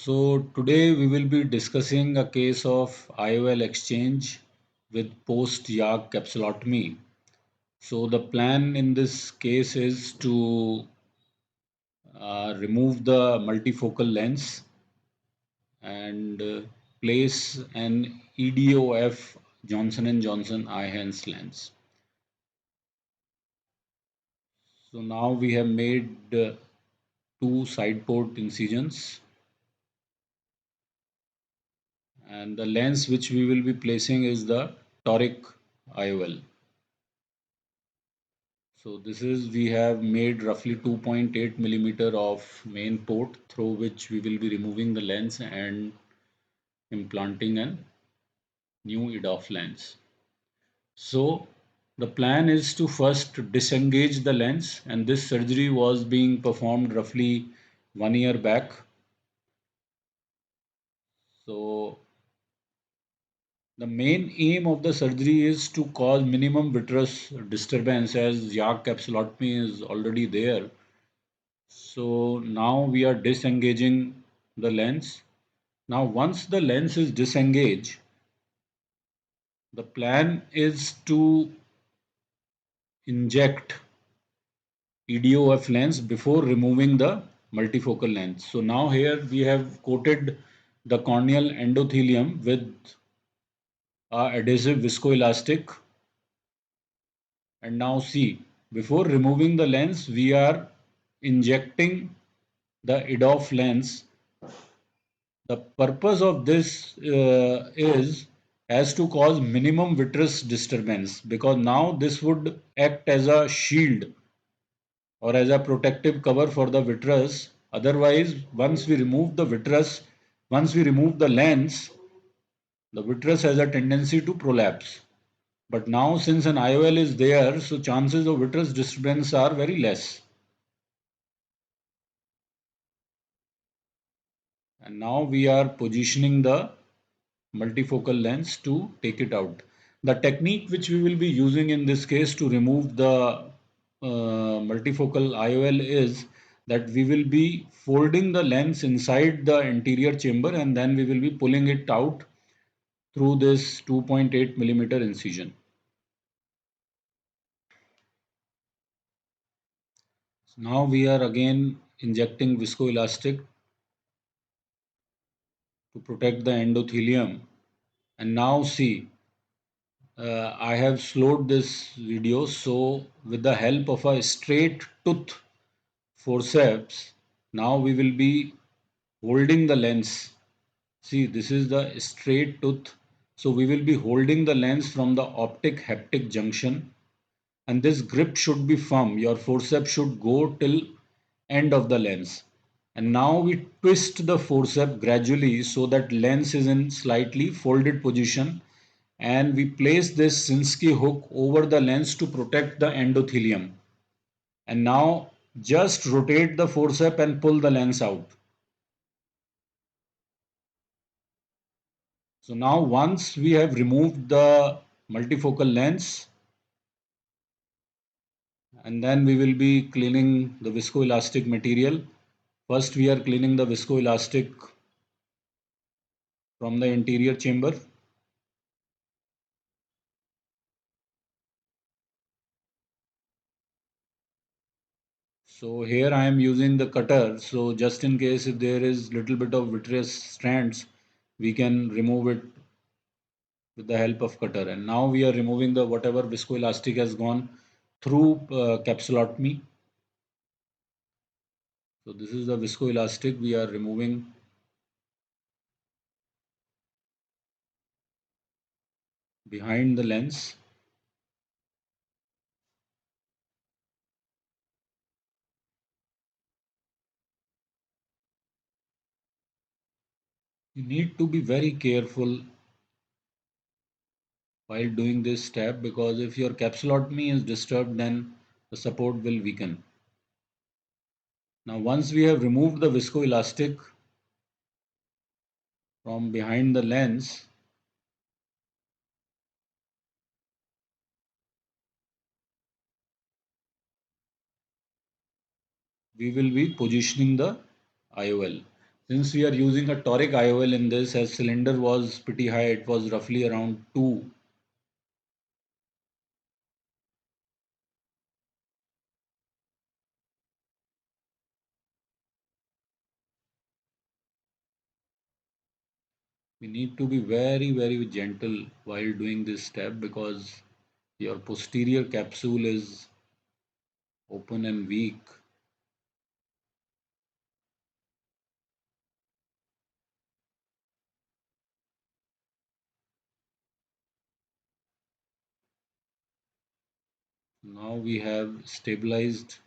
So today we will be discussing a case of IOL exchange with post-YAG capsulotomy. So the plan in this case is to remove the multifocal lens and place an EDOF Johnson Johnson Eyhance lens. So now we have made two side port incisions, and the lens which we will be placing is the toric IOL. So this is, we have made roughly 2.8 millimeter of main port through which we will be removing the lens and implanting a new EDOF lens. So the plan is to first disengage the lens, and this surgery was being performed roughly 1 year back. So the main aim of the surgery is to cause minimum vitreous disturbance, as YAG capsulotomy is already there. So now we are disengaging the lens. Now once the lens is disengaged, the plan is to inject EDOF lens before removing the multifocal lens. So now here we have coated the corneal endothelium with adhesive viscoelastic, and now see, before removing the lens we are injecting the EDOF lens. The purpose of this is as to cause minimum vitreous disturbance, because now this would act as a shield or as a protective cover for the vitreous. Otherwise, once we remove the lens, the vitreous has a tendency to prolapse. But now since an IOL is there, so chances of vitreous disturbance are very less. And now we are positioning the multifocal lens to take it out. The technique which we will be using in this case to remove the multifocal IOL is that we will be folding the lens inside the anterior chamber, and then we will be pulling it out through this 2.8 millimeter incision. So now we are again injecting viscoelastic to protect the endothelium, and now see, I have slowed this video, so with the help of a straight tooth forceps, now we will be holding the lens. See, this is the straight tooth. So we will be holding the lens from the optic haptic junction, and this grip should be firm. Your forceps should go till end of the lens. And now we twist the forceps gradually so that lens is in slightly folded position, and we place this Sinski hook over the lens to protect the endothelium. And now just rotate the forceps and pull the lens out. So now once we have removed the multifocal lens, and then we will be cleaning the viscoelastic material. First we are cleaning the viscoelastic from the anterior chamber. So here I am using the cutter, so just in case if there is little bit of vitreous strands, we can remove it with the help of cutter. And now we are removing the whatever viscoelastic has gone through capsulotomy. So this is the viscoelastic we are removing behind the lens. You need to be very careful while doing this step, because if your capsulotomy is disturbed, then the support will weaken. Now once we have removed the viscoelastic from behind the lens, we will be positioning the IOL. Since we are using a toric IOL in this, as cylinder was pretty high, it was roughly around 2. We need to be very, very gentle while doing this step because your posterior capsule is open and weak. Now we have stabilized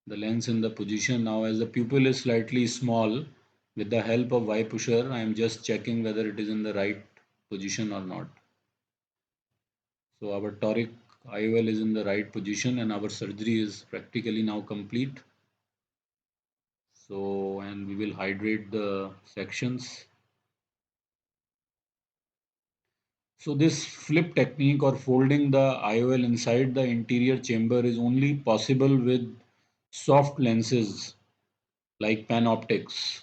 the lens in the position. Now as the pupil is slightly small, with the help of Y pusher, I am just checking whether it is in the right position or not. So our toric IOL is in the right position and our surgery is practically now complete. So, and we will hydrate the sections. So this flip technique or folding the IOL inside the interior chamber is only possible with soft lenses like panoptics.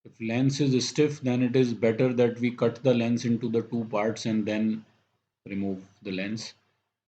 If lens is stiff, then it is better that we cut the lens into the two parts and then remove the lens.